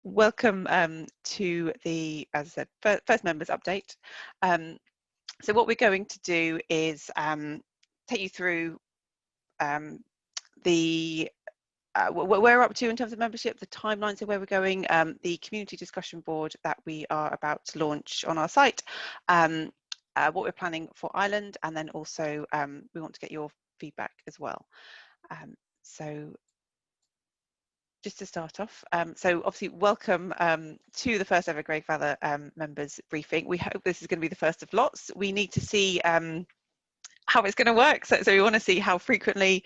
welcome to the, as I said, first members update. So what we're going to do is take you through where we're up to in terms of membership, the timelines of where we're going, the community discussion board that we are about to launch on our site, what we're planning for Ireland, and then also we want to get your feedback as well. So just to start off, so obviously welcome to the first ever Greg Vather members briefing. We hope this is going to be the first of lots. We need to see how it's going to work. So we want to see how frequently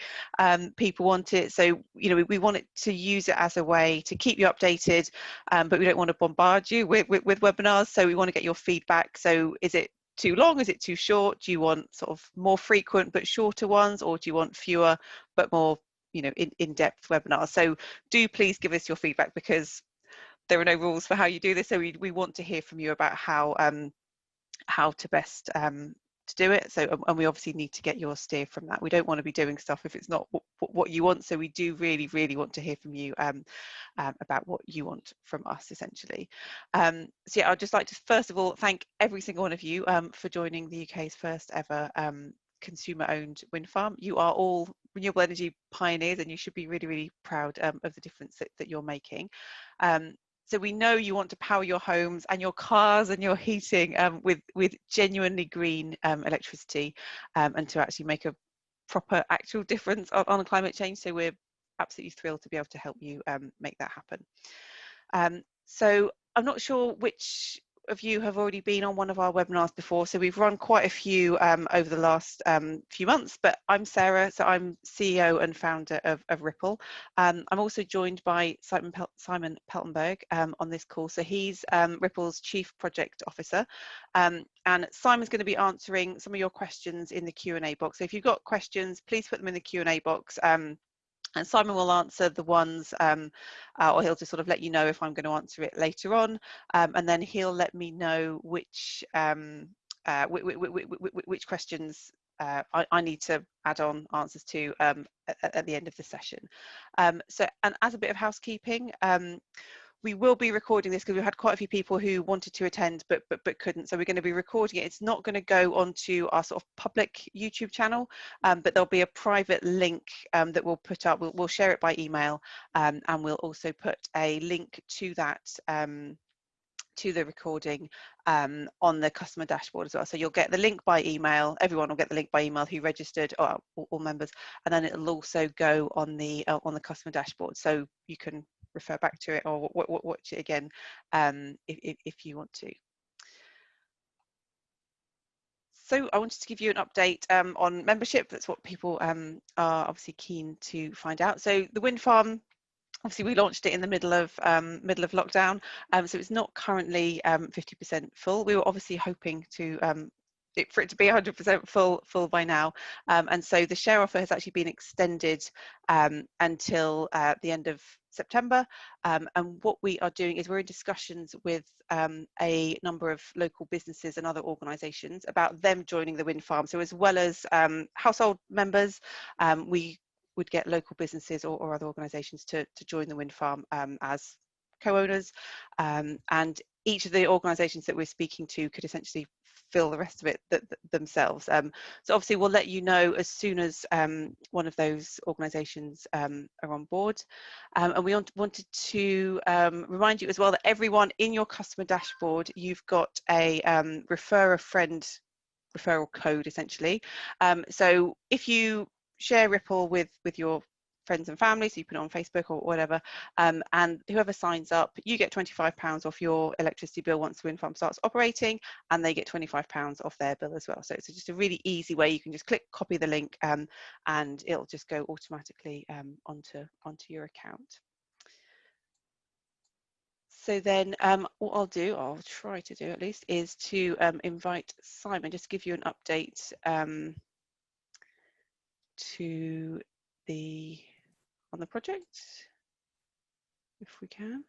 people want it. So, you know, we want it to use it as a way to keep you updated, but we don't want to bombard you with webinars. So we want to get your feedback. So is it too long? Is it too short? Do you want sort of more frequent but shorter ones, or do you want fewer but more, you know, in-depth webinars? So do please give us your feedback, because there are no rules for how you do this. So we want to hear from you about how to best to do it. So, and we obviously need to get your steer from that. We don't want to be doing stuff if it's not what you want. So we do really want to hear from you about what you want from us, essentially. So yeah, I'd just like to first of all thank every single one of you for joining the UK's first ever consumer-owned wind farm. You are all renewable energy pioneers, and you should be really proud of the difference that you're making. So we know you want to power your homes and your cars and your heating with genuinely green electricity, and to actually make a proper actual difference on climate change. So we're absolutely thrilled to be able to help you make that happen. So I'm not sure which of you have already been on one of our webinars before. So we've run quite a few over the last few months, but I'm Sarah, so I'm CEO and founder of Ripple. I'm also joined by Simon Peltenberg on this call. So he's Ripple's Chief Project Officer. And Simon's going to be answering some of your questions in the Q&A box. So if you've got questions, please put them in the Q&A box. And Simon will answer the ones, or he'll just sort of let you know if I'm going to answer it later on, and then he'll let me know which questions I need to add on answers to at the end of the session. So, and as a bit of housekeeping, we will be recording this because we've had quite a few people who wanted to attend but couldn't. So we're going to be recording it. It's not going to go onto our sort of public YouTube channel, but there'll be a private link that we'll put up. We'll share it by email, and we'll also put a link to that to the recording on the customer dashboard as well. So you'll get the link by email. Everyone will get the link by email who registered, or all members, and then it'll also go on the customer dashboard, so you can refer back to it or watch it again if you want to. So I wanted to give you an update on membership. That's what people are obviously keen to find out. So the wind farm, obviously we launched it in the middle of lockdown, so it's not currently 50% full. We were obviously hoping to for it to be 100% full by now, and so the share offer has actually been extended until the end of September, and what we are doing is we're in discussions with a number of local businesses and other organisations about them joining the wind farm. So as well as household members, we would get local businesses or other organisations to join the wind farm as co-owners, and each of the organisations that we're speaking to could essentially fill the rest of it themselves. So obviously we'll let you know as soon as one of those organisations are on board, and we wanted to remind you as well that everyone in your customer dashboard, you've got a refer a friend referral code essentially. So if you share Ripple with your friends and family, so you put it on Facebook or whatever, and whoever signs up, you get £25 off your electricity bill once the wind farm starts operating, and they get £25 off their bill as well. So it's just a really easy way. You can just click copy the link, and it'll just go automatically onto your account. So then what I'll try to do at least, is to invite Simon, just to give you an update on the project, if we can.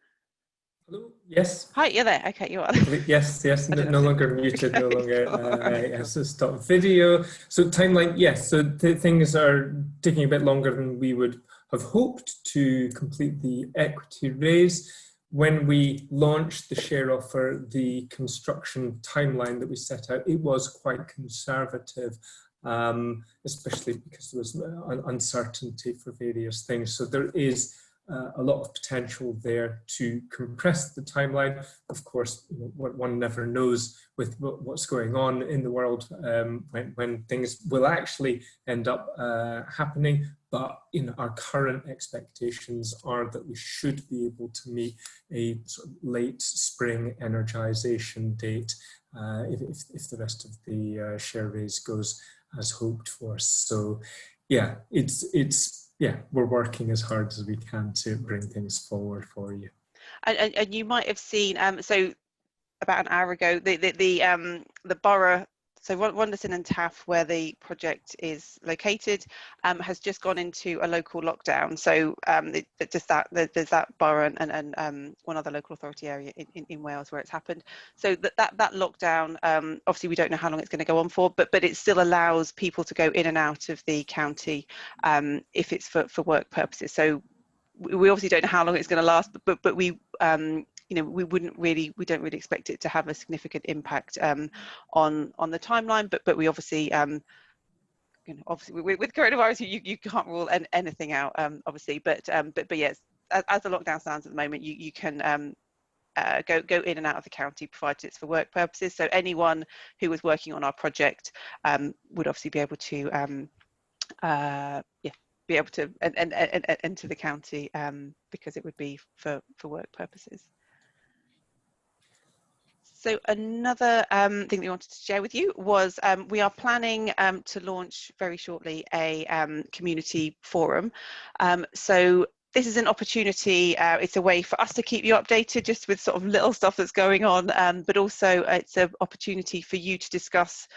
Hello. Yes. Hi, you're there. Okay, you are. Yes. No longer muted. Okay, no longer. Cool. Yes, so stop video. So timeline. Yes. So things are taking a bit longer than we would have hoped to complete the equity raise. when we launched the share offer, the construction timeline that we set out, it was quite conservative, especially because there was uncertainty for various things. So there is a lot of potential there to compress the timeline. Of course, one never knows with what's going on in the world when things will actually end up happening. But our current expectations are that we should be able to meet a sort of late spring energization date if the rest of the share raise goes as hoped for. So yeah, we're working as hard as we can to bring things forward for you. And you might have seen, so about an hour ago, the borough, so Wonderson and Taff, where the project is located, has just gone into a local lockdown. So there's that borough and one other local authority area in Wales where it's happened. So that lockdown, obviously we don't know how long it's going to go on for, but it still allows people to go in and out of the county if it's for work purposes. So we obviously don't know how long it's going to last, but we we don't really expect it to have a significant impact on the timeline, but we obviously obviously with coronavirus you can't rule anything out, obviously, but yes, as the lockdown stands at the moment, you can go in and out of the county provided it's for work purposes. So anyone who was working on our project would obviously be able to be able to enter the county because it would be for work purposes. So another thing that we wanted to share with you was we are planning to launch very shortly a community forum. So this is an opportunity, it's a way for us to keep you updated just with sort of little stuff that's going on, but also it's an opportunity for you to discuss,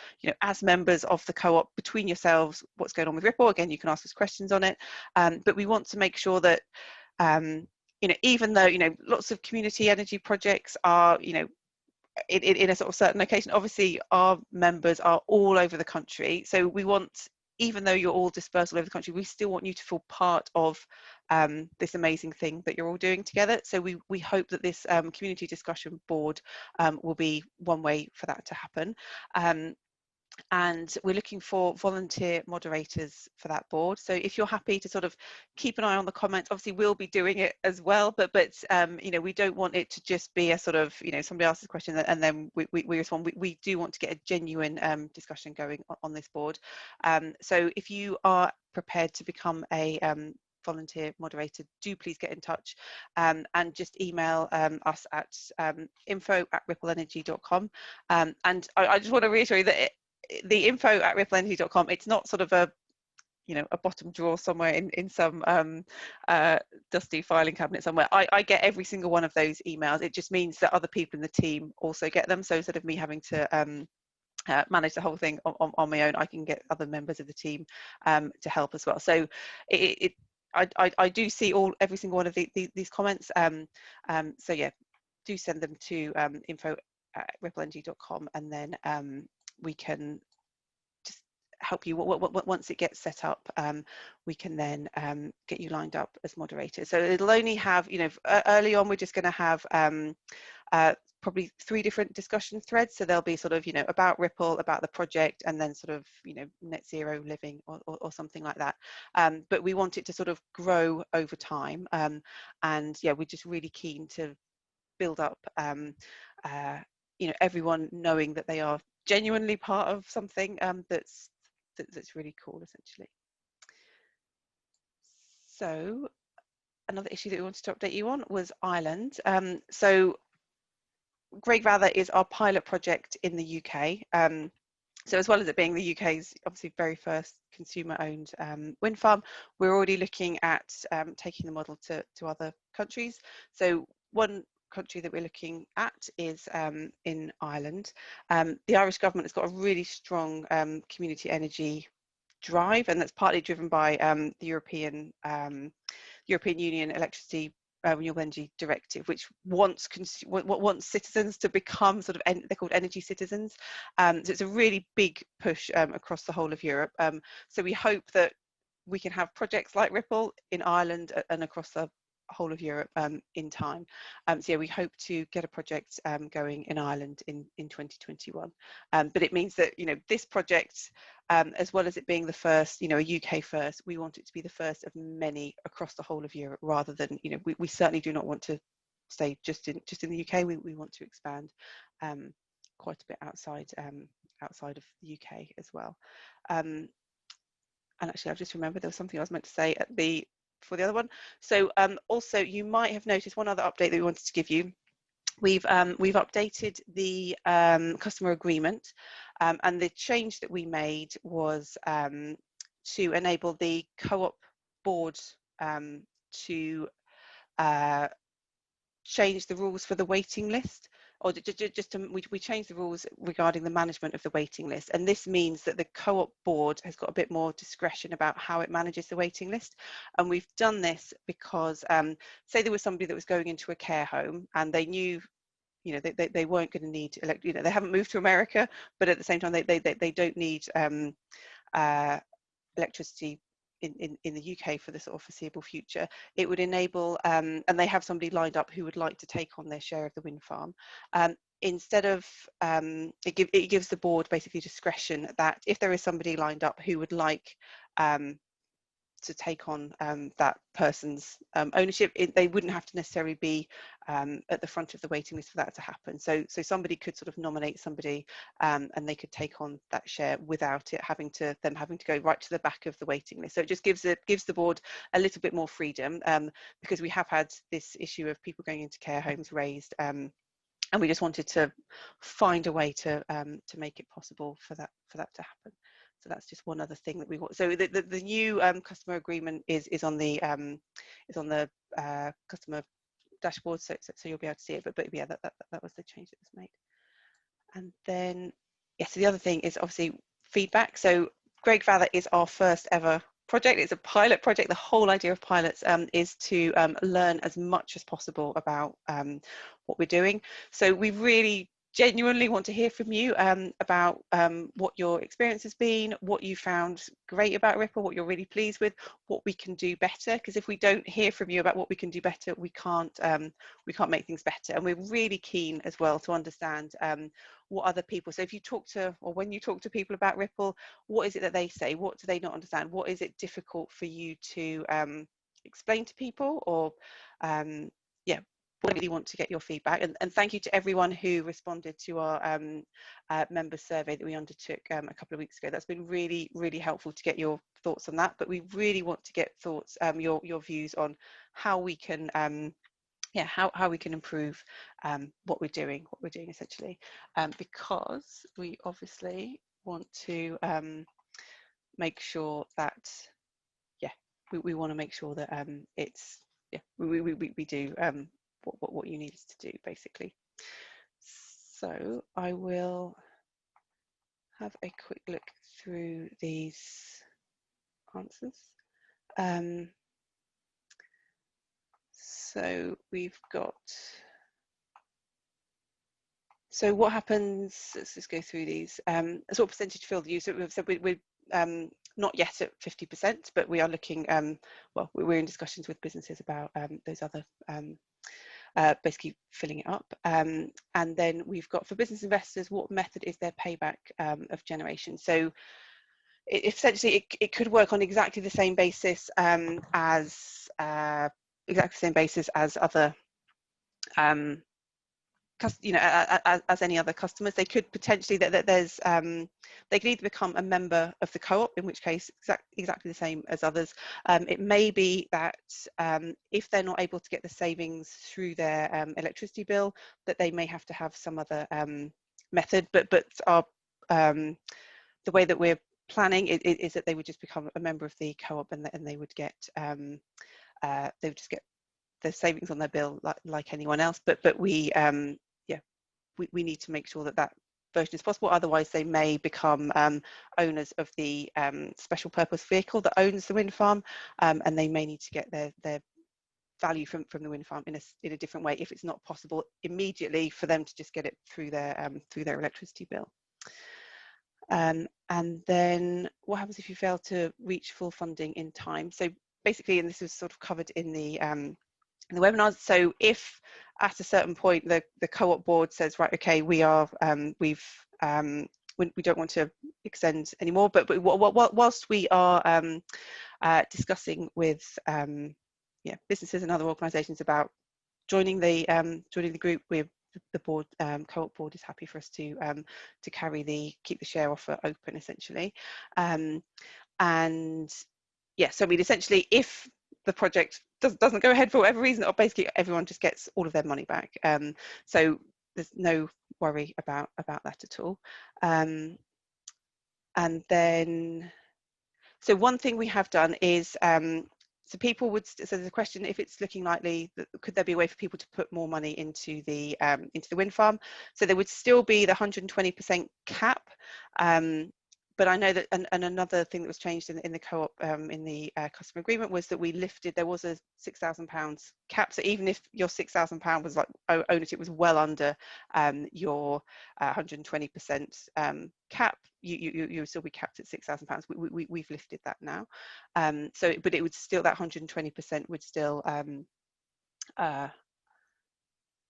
as members of the co-op between yourselves, what's going on with Ripple. Again, you can ask us questions on it, but we want to make sure that, even though, lots of community energy projects are, in a sort of certain location, obviously our members are all over the country. So we want, even though you're all dispersed all over the country, we still want you to feel part of this amazing thing that you're all doing together. So we hope that this community discussion board will be one way for that to happen. And we're looking for volunteer moderators for that board. So if you're happy to sort of keep an eye on the comments, obviously we'll be doing it as well, but we don't want it to just be a sort of, somebody asks a question and then we respond. We do want to get a genuine discussion going on this board. So if you are prepared to become a volunteer moderator, do please get in touch and just email us at info@rippleenergy.com. And I just want to reiterate that the info@rippleenergy.com, it's not sort of a bottom drawer somewhere in some dusty filing cabinet somewhere. I get every single one of those emails. It just means that other people in the team also get them. So instead of me having to manage the whole thing on my own, I can get other members of the team to help as well. So I do see every single one of these comments. So yeah, do send them to info@rippleenergy.com, and then we can just help you once it gets set up. We can then get you lined up as moderators. So it'll only have, early on we're just going to have probably 3 different discussion threads. So there'll be sort of, about Ripple, about the project, and then sort of, net zero living or something like that. But we want it to sort of grow over time. And yeah, we're just really keen to build up, everyone knowing that they are genuinely part of something that's really cool, essentially. So another issue that we wanted to update you on was Ireland. So Great Rather is our pilot project in the UK. So as well as it being the UK's obviously very first consumer-owned wind farm, we're already looking at taking the model to other countries. So one country that we're looking at is in Ireland. The Irish government has got a really strong community energy drive, and that's partly driven by the European Union Electricity Renewable Energy Directive, which wants citizens to become sort of, they're called energy citizens. So it's a really big push across the whole of Europe. So we hope that we can have projects like Ripple in Ireland and across the whole of Europe in time. So yeah, we hope to get a project going in Ireland in 2021. But it means that, you know, this project, as well as it being the first, you know, a UK first, we want it to be the first of many across the whole of Europe, rather than, you know, we certainly do not want to stay just in the UK. We want to expand quite a bit outside of the UK as well. And actually, I've just remembered there was something I was meant to say for the other one. So also, you might have noticed one other update that we wanted to give you. We've updated the customer agreement, and the change that we made was to enable the co-op board to change the rules for the waiting list, or we changed the rules regarding the management of the waiting list, and this means that the co-op board has got a bit more discretion about how it manages the waiting list. And we've done this because say there was somebody that was going into a care home and they knew, you know, they weren't going to need, you know, they haven't moved to America, but at the same time they don't need electricity in the UK for the sort of foreseeable future. It would enable, and they have somebody lined up who would like to take on their share of the wind farm. Instead of, it gives the board basically discretion that if there is somebody lined up who would like to take on that person's ownership, they wouldn't have to necessarily be at the front of the waiting list for that to happen. So somebody could sort of nominate somebody and they could take on that share without it having to go right to the back of the waiting list. So it just gives the board a little bit more freedom, because we have had this issue of people going into care homes raised, and we just wanted to find a way to make it possible for that to happen. So that's just one other thing that we want. So the new customer agreement is on the customer dashboard, so you'll be able to see it. But yeah, that was the change that was made. And then so the other thing is obviously feedback. So Greg Vather is our first ever project. It's a pilot project. The whole idea of pilots is to learn as much as possible about what we're doing. So we really genuinely want to hear from you about what your experience has been, what you found great about Ripple, what you're really pleased with, what we can do better. Because if we don't hear from you about what we can do better, we can't make things better. And we're really keen as well to understand what other people. So if you talk to, or when you talk to people about Ripple, what is it that they say? What do they not understand? What is it difficult for you to explain to people? Or we really want to get your feedback, and thank you to everyone who responded to our member survey that we undertook a couple of weeks ago. That's been really, really helpful to get your thoughts on that, but we really want to get thoughts, your views on how we can how we can improve what we're doing essentially, because we obviously want to make sure that we want to make sure that it's we do what you need us to do, basically. So I will have a quick look through these answers. So we've got, so what happens, let's just go through these. What percentage field use? So we've said we're not yet at 50%, but we are looking, well, we're in discussions with businesses about those other basically filling it up. And then we've got, for business investors, what method is their payback of generation? So essentially it could work on exactly the same basis as other as any other customers. They could potentially, there's they could either become a member of the co-op, in which case exactly the same as others. It may be that if they're not able to get the savings through their electricity bill, that they may have to have some other method, but our the way that we're planning is that they would just become a member of the co-op, and they would get they would just get the savings on their bill like anyone else. But we we need to make sure that version is possible. Otherwise, they may become owners of the special purpose vehicle that owns the wind farm, and they may need to get their value from the wind farm in a different way if it's not possible immediately for them to just get it through their electricity bill. And then what happens if you fail to reach full funding in time? So basically, and this was sort of covered in the the webinars. So if at a certain point the co-op board says, right, okay, we are we don't want to extend anymore, but whilst we are discussing with businesses and other organisations about joining the group, the board co-op board is happy for us to keep the share offer open, essentially. And yes, so I mean, essentially, if the project doesn't go ahead for whatever reason, or basically everyone just gets all of their money back. So there's no worry about that at all. And then, so one thing we have done is, so people would, so there's a question, if it's looking likely, could there be a way for people to put more money into the wind farm? So there would still be the 120% cap. But I know that, and another thing that was changed in the co-op, in the customer agreement, was that we lifted, there was a £6,000 cap. So even if your £6,000 was like ownership was well under your 120% cap, you would still be capped at £6,000. We've lifted that now. So, but it would still, that 120% would still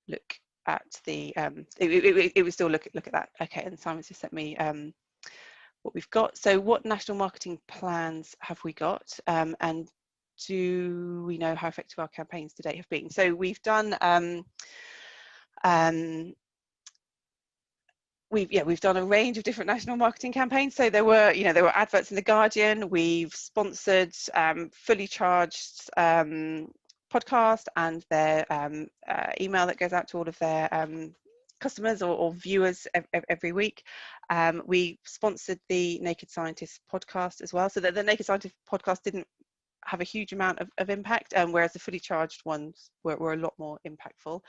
look at the, it would still look at that. Okay, and Simon's just sent me what we've got. So what national marketing plans have we got, and do we know how effective our campaigns to date have been? So we've done we've done a range of different national marketing campaigns. So there were adverts in the Guardian. We've sponsored Fully Charged podcast and their email that goes out to all of their customers or viewers every week. We sponsored the Naked Scientist podcast as well, so that the Naked Scientist podcast didn't have a huge amount of impact, whereas the Fully Charged ones were a lot more impactful.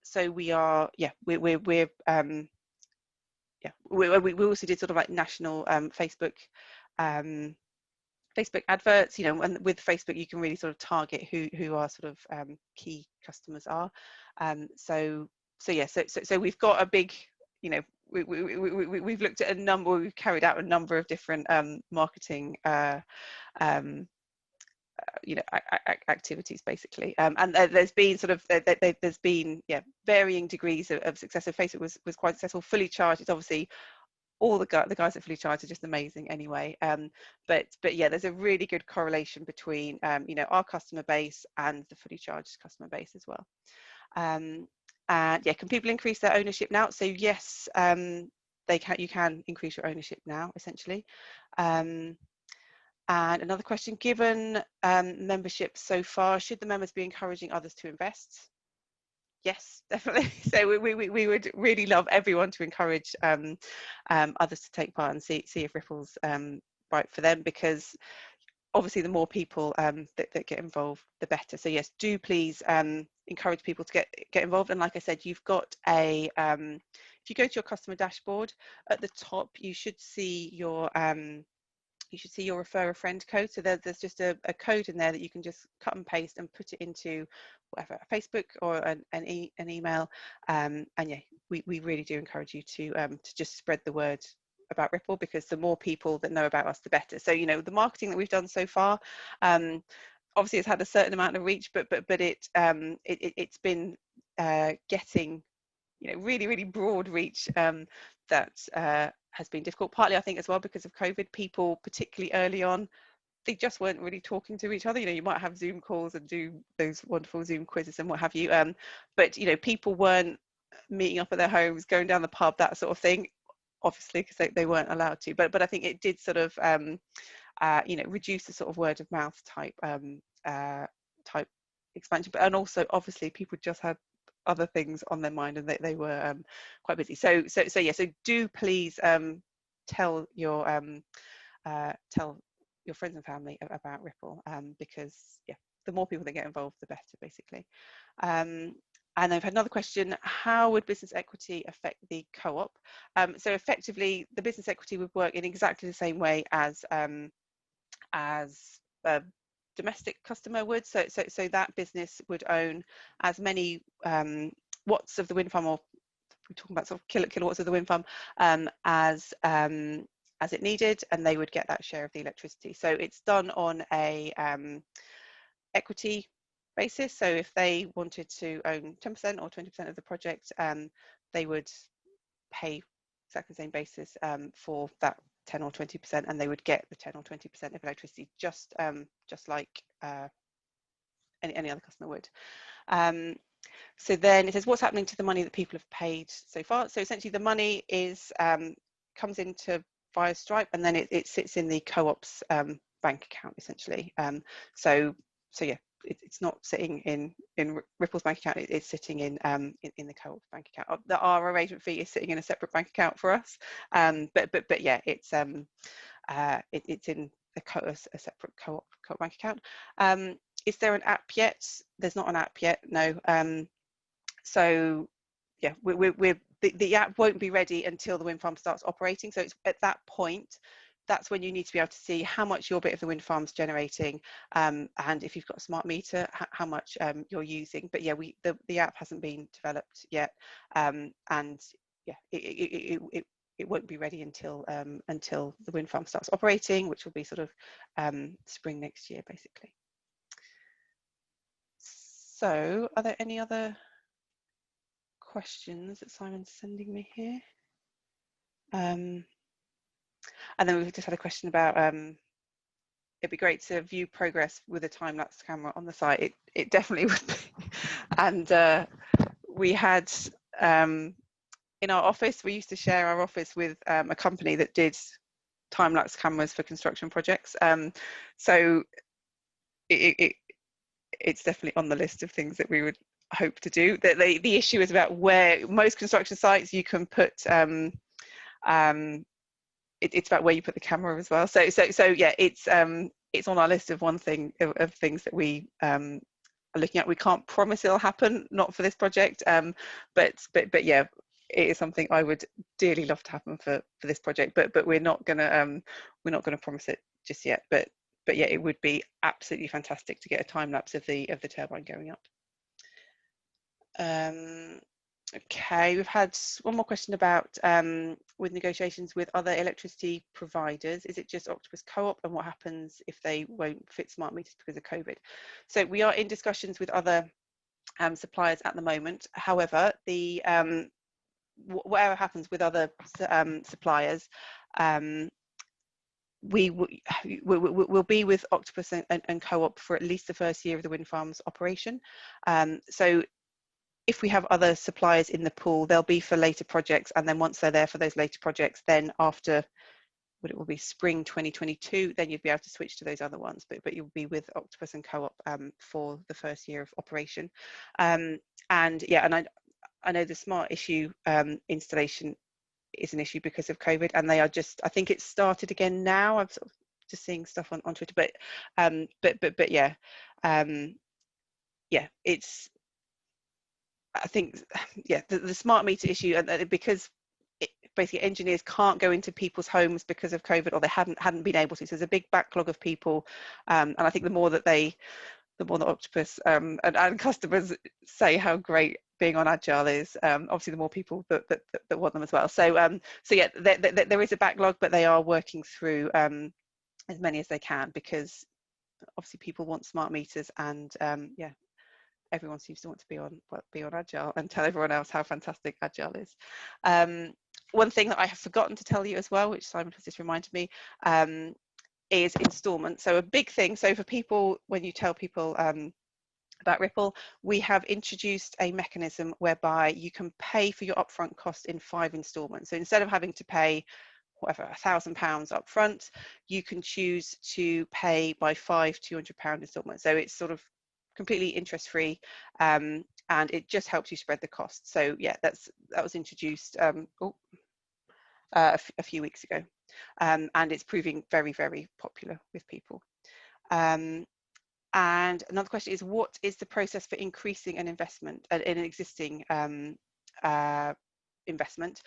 So we are, we also did sort of like national Facebook adverts, and with Facebook you can really sort of target who our sort of key customers are. So we've got a big, we've looked at a number, we've carried out a number of different marketing activities, basically, and there's been sort of there's been varying degrees of success. So Facebook was quite successful. Fully Charged, it's obviously all the guys at Fully Charged are just amazing anyway, but yeah, there's a really good correlation between our customer base and the Fully Charged customer base as well. And yeah, can people increase their ownership now? So yes, you can increase your ownership now, essentially. And another question, given membership so far, should the members be encouraging others to invest? Yes, definitely. So we would really love everyone to encourage others to take part and see if Ripple's right for them, because obviously the more people that get involved, the better. So yes, do please encourage people to get involved. And like I said, you've got a if you go to your customer dashboard, at the top you should see your refer a friend code. So there's just a code in there that you can just cut and paste and put it into whatever, Facebook or an email. And yeah, we really do encourage you to just spread the word about Ripple, because the more people that know about us, the better. So the marketing that we've done so far, obviously it's had a certain amount of reach, but it's been getting really broad reach that has been difficult, partly I think as well because of COVID. People, particularly early on, they just weren't really talking to each other. You might have Zoom calls and do those wonderful Zoom quizzes and what have you, but people weren't meeting up at their homes, going down the pub, that sort of thing, obviously because they weren't allowed to. But I think it did sort of reduce the sort of word of mouth type expansion. But and also obviously people just had other things on their mind and they were quite busy. So yeah, so do please tell your friends and family about Ripple, because yeah, the more people that get involved, the better, basically. And I've had another question, how would business equity affect the co-op? So effectively, the business equity would work in exactly the same way as a domestic customer would. So that business would own as many watts of the wind farm, or we're talking about sort of kilowatts of the wind farm, as it needed, and they would get that share of the electricity. So it's done on a equity basis. So if they wanted to own 10% or 20% of the project, they would pay exactly the same basis for that 10 or 20%, and they would get the 10 or 20% of electricity just like any other customer would. So then it says, what's happening to the money that people have paid so far? So essentially the money is comes into via Stripe, and then it sits in the co-op's bank account essentially. So yeah, it's not sitting in Ripple's bank account, it's sitting in the co-op's bank account. Our arrangement fee is sitting in a separate bank account for us, but yeah, it's in a separate co-op bank account. Is there an app yet? There's not an app yet, no. So yeah, the app won't be ready until the wind farm starts operating. So it's at that point, that's when you need to be able to see how much your bit of the wind farm's generating, and if you've got a smart meter, how much you're using. But yeah, the app hasn't been developed yet, and yeah, it won't be ready until the wind farm starts operating, which will be sort of spring next year, basically. So, are there any other questions that Simon's sending me here? And then we've just had a question about it'd be great to view progress with a time-lapse camera on the site. It definitely would be. And we had in our office, we used to share our office with a company that did time-lapse cameras for construction projects. So it's definitely on the list of things that we would hope to do. That the issue is about where most construction sites you can put it's about where you put the camera as well. So yeah, it's on our list of one thing of things that we are looking at. We can't promise it'll happen, not for this project, but yeah, it is something I would dearly love to happen for this project. But we're not gonna promise it just yet. But yeah, it would be absolutely fantastic to get a time lapse of the turbine going up. Okay, we've had one more question about with negotiations with other electricity providers. Is it just Octopus Co-op, and what happens if they won't fit smart meters because of COVID? So we are in discussions with other suppliers at the moment. However, the whatever happens with other suppliers, we will be with Octopus and Co-op for at least the first year of the wind farm's operation. So if we have other suppliers in the pool, they'll be for later projects, and then once they're there for those later projects, then after what it will be spring 2022, then you'd be able to switch to those other ones. But you'll be with Octopus and Co-op for the first year of operation. And yeah, and I know the smart issue installation is an issue because of COVID, and they are just, I think it's started again now. I'm sort of just seeing stuff on Twitter, but yeah, yeah, it's, I think, yeah, the smart meter issue, and because basically engineers can't go into people's homes because of COVID, or they hadn't been able to. So there's a big backlog of people, and I think the more that Octopus and customers say how great being on Agile is, obviously the more people that want them as well. So yeah, there is a backlog, but they are working through as many as they can, because obviously people want smart meters, and yeah, everyone seems to want to be on Agile and tell everyone else how fantastic Agile is. One thing that I have forgotten to tell you as well, which Simon has just reminded me, is installment. So a big thing, so for people, when you tell people about Ripple, we have introduced a mechanism whereby you can pay for your upfront cost in 5 installments. So instead of having to pay whatever, £1,000 up front, you can choose to pay by 5 £200 installments. So it's sort of completely interest-free, and it just helps you spread the cost. So yeah, that was introduced a few weeks ago, and it's proving very, very popular with people. And another question is, what is the process for increasing an investment in an existing investment?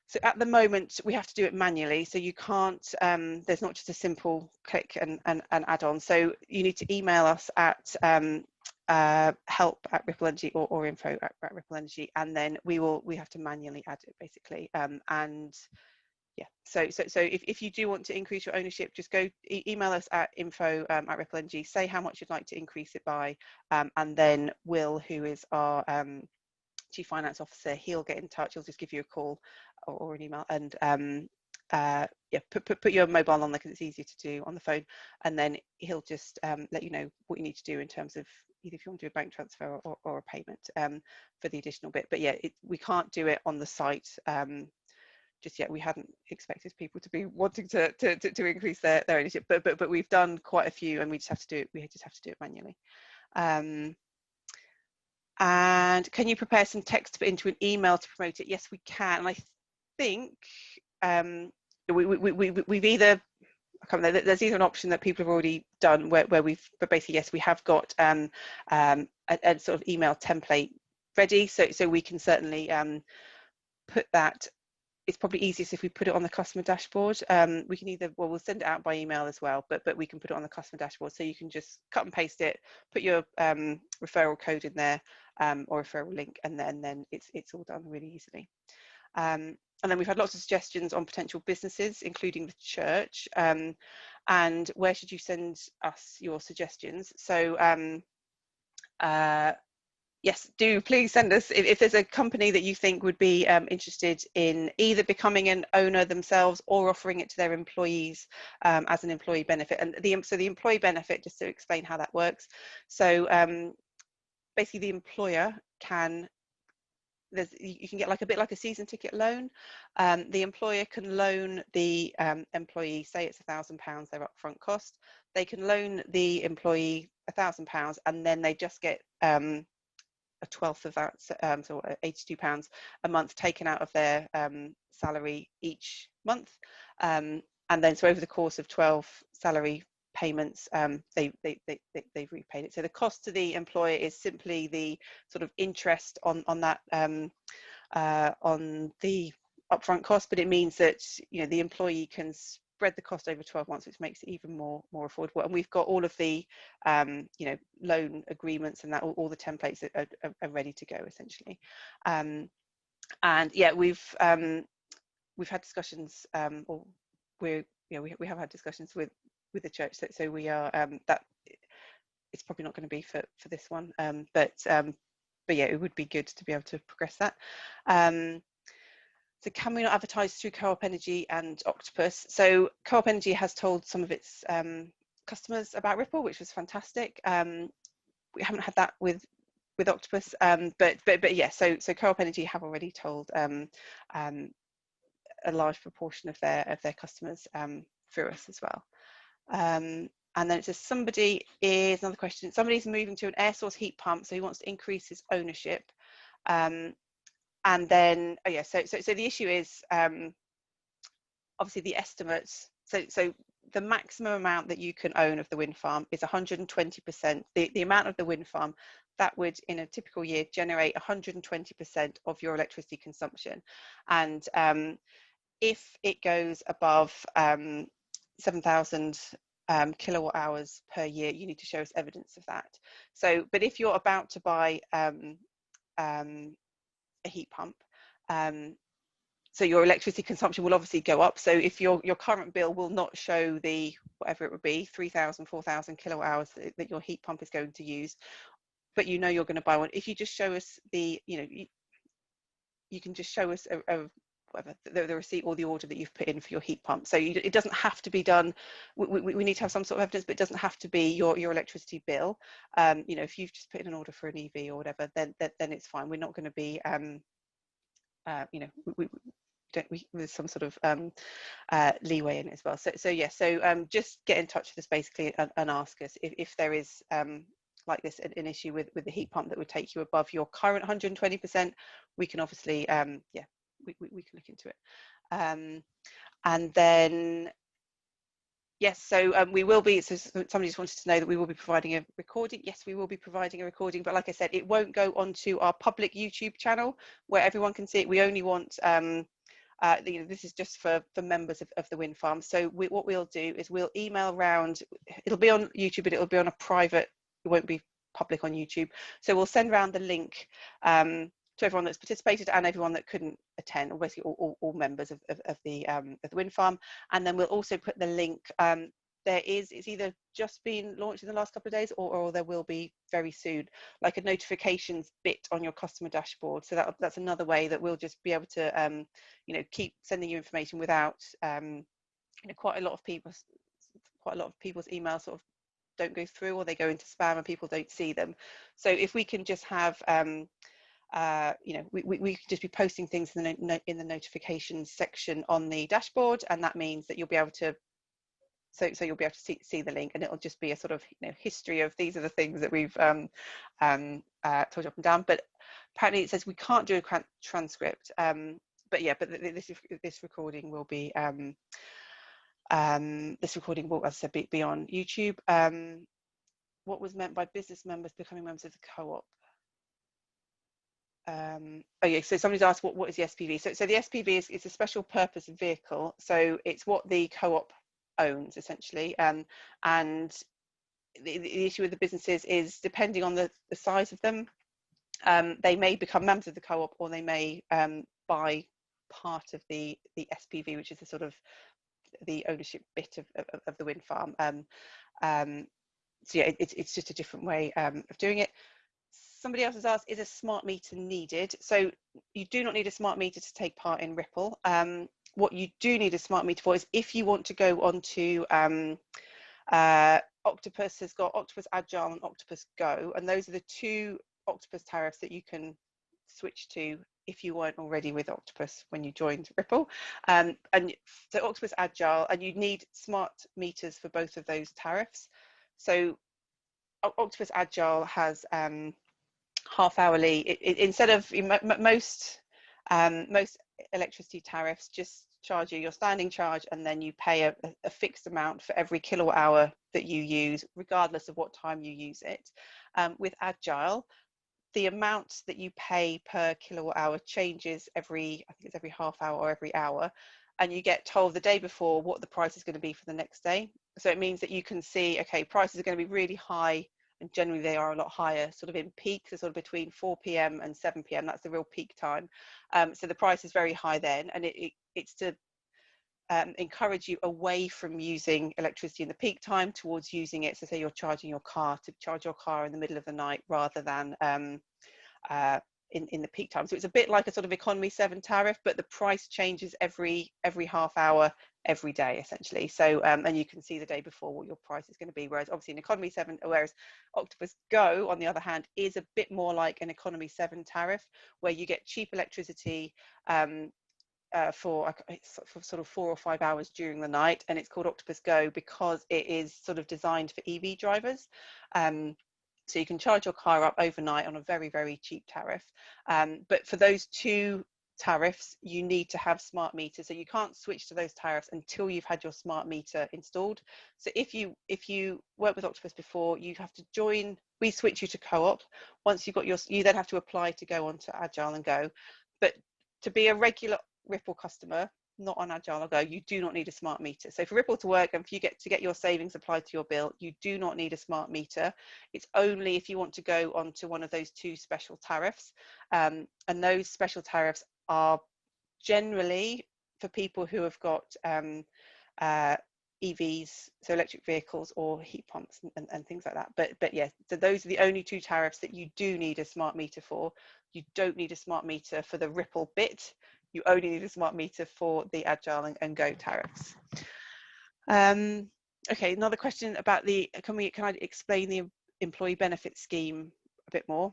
So at the moment, we have to do it manually. So you can't, there's not just a simple click and add on. So you need to email us at help@Ripple Energy or info@Ripple Energy, and then we have to manually add it, basically. And yeah, so if you do want to increase your ownership, just go email us at info@RippleNG, say how much you'd like to increase it by, and then Will, who is our Chief Finance Officer, he'll get in touch. He'll just give you a call or an email, and yeah, put your mobile on there because it's easier to do on the phone, and then he'll just let you know what you need to do in terms of either if you want to do a bank transfer or a payment for the additional bit. But yeah, we can't do it on the site just yet. We hadn't expected people to be wanting to increase their ownership, but we've done quite a few, and we just have to do it. We just have to do it manually. And can you prepare some text to put into an email to promote it? Yes, we can. And I think we've either, I can't remember, there's either an option that people have already done where we've, but basically, yes, we have got a sort of email template ready. So we can certainly put that. It's probably easiest if we put it on the customer dashboard. We can either, well, we'll send it out by email as well, but we can put it on the customer dashboard. So you can just cut and paste it, put your referral code in there or referral link, and then it's all done really easily. And then we've had lots of suggestions on potential businesses, including the church. And where should you send us your suggestions? So yes, do please send us if there's a company that you think would be interested in either becoming an owner themselves or offering it to their employees as an employee benefit. And so the employee benefit, just to explain how that works. So basically the employer can, you can get like a bit like a season ticket loan. The employer can loan the employee, say it's £1,000 their upfront cost. They can loan the employee £1,000 and then they just get a 1/12 of that, so £82 a month taken out of their salary each month, and then so over the course of 12 salary payments, they've repaid it. So the cost to the employer is simply the sort of interest on that on the upfront cost, but it means that the employee can spread the cost over 12 months, which makes it even more affordable. And we've got all of the loan agreements and that all the templates that are ready to go essentially. And yeah, we've had discussions, or we have had discussions with the church, so we are that it's probably not going to be for this one, but yeah, it would be good to be able to progress that. So can we not advertise through Co-op Energy and Octopus? So Co-op Energy has told some of its customers about Ripple, which was fantastic. We haven't had that with Octopus, but yeah. So Co-op Energy have already told a large proportion of their customers through us as well. And then it says another question. Somebody's moving to an air source heat pump, so he wants to increase his ownership. And then, oh yeah, so the issue is obviously the estimates. So the maximum amount that you can own of the wind farm is 120%. The amount of the wind farm that would, in a typical year, generate 120% of your electricity consumption. And if it goes above 7,000 kilowatt hours per year, you need to show us evidence of that. So, but if you're about to buy a heat pump, so your electricity consumption will obviously go up. So if your current bill will not show the, whatever it would be, 3,000, 4,000 kilowatt hours that your heat pump is going to use, but you're going to buy one. If you just show us the, you can just show us the receipt or the order that you've put in for your heat pump. So it doesn't have to be done. We need to have some sort of evidence, but it doesn't have to be your electricity bill. If you've just put in an order for an EV or whatever, then it's fine. We're not going to be, there's some sort of leeway in it as well. So yeah. So just get in touch with us basically and ask us if there is like this an issue with the heat pump that would take you above your current 120%. We can obviously we can look into it. And then yes, so we will be, so somebody just wanted to know that we will be providing a recording. Yes, we will be providing a recording, but like I said, it won't go onto our public YouTube channel where everyone can see it. We only want this is just for members of the wind farm. So what we'll do is we'll email around, it'll be on YouTube, but it'll be on a private, it won't be public on YouTube. So we'll send around the link to everyone that's participated and everyone that couldn't attend, or basically all members of the wind farm. And then we'll also put the link. It's either just been launched in the last couple of days, or there will be very soon, like a notifications bit on your customer dashboard. So that's another way that we'll just be able to keep sending you information without quite a lot of people's emails sort of don't go through, or they go into spam and people don't see them. So if we can just have we can just be posting things in the notifications section on the dashboard, and that means that you'll be able to so you'll be able to see the link, and it'll just be a sort of history of these are the things that we've told you up and down. But apparently it says we can't do a transcript, but this recording will be as I said, be on YouTube. What was meant by business members becoming members of the co-op? So somebody's asked what is the SPV. So the SPV is a special purpose vehicle, so it's what the co-op owns essentially, and the issue with the businesses is, depending on the size of them, they may become members of the co-op, or they may buy part of the SPV, which is the sort of the ownership bit of the wind farm. So yeah, it's just a different way of doing it. Somebody else has asked, is a smart meter needed? So you do not need a smart meter to take part in Ripple. What you do need a smart meter for is if you want to go onto Octopus has got Octopus Agile and Octopus Go, and those are the two Octopus tariffs that you can switch to if you weren't already with Octopus when you joined Ripple. And so Octopus Agile, and you need smart meters for both of those tariffs. So Octopus Agile has half hourly, instead of most electricity tariffs just charge you your standing charge, and then you pay a fixed amount for every kilowatt hour that you use, regardless of what time you use it. With Agile, the amount that you pay per kilowatt hour changes I think it's every half hour or every hour, and you get told the day before what the price is going to be for the next day. So it means that you can see, okay, prices are going to be really high, and generally they are a lot higher sort of in peak, so sort of between 4 p.m. and 7 p.m. that's the real peak time. So the price is very high then, and it's to encourage you away from using electricity in the peak time towards using it, so say you're charging your car, to charge your car in the middle of the night rather than in the peak time. So it's a bit like a sort of economy 7 tariff, but the price changes every half hour every day essentially. So and you can see the day before what your price is going to be, whereas obviously an economy 7, whereas Octopus Go on the other hand is a bit more like an economy 7 tariff, where you get cheap electricity for sort of 4 or 5 hours during the night, and it's called Octopus Go because it is sort of designed for EV drivers. So you can charge your car up overnight on a very, very cheap tariff. But for those two tariffs, you need to have smart meters. So you can't switch to those tariffs until you've had your smart meter installed. So if you worked with Octopus before, you have to join, we switch you to co-op. Once you've got you then have to apply to go onto Agile and Go. But to be a regular Ripple customer, not on Agile or Go, you do not need a smart meter. So for Ripple to work and for you to get your savings applied to your bill, you do not need a smart meter. It's only if you want to go onto one of those two special tariffs, and those special tariffs are generally for people who have got EVs, so electric vehicles or heat pumps and things like that. But yes, so those are the only two tariffs that you do need a smart meter for. You don't need a smart meter for the Ripple bit. You only need a smart meter for the Agile and Go tariffs. Okay, another question about can I explain the employee benefit scheme a bit more?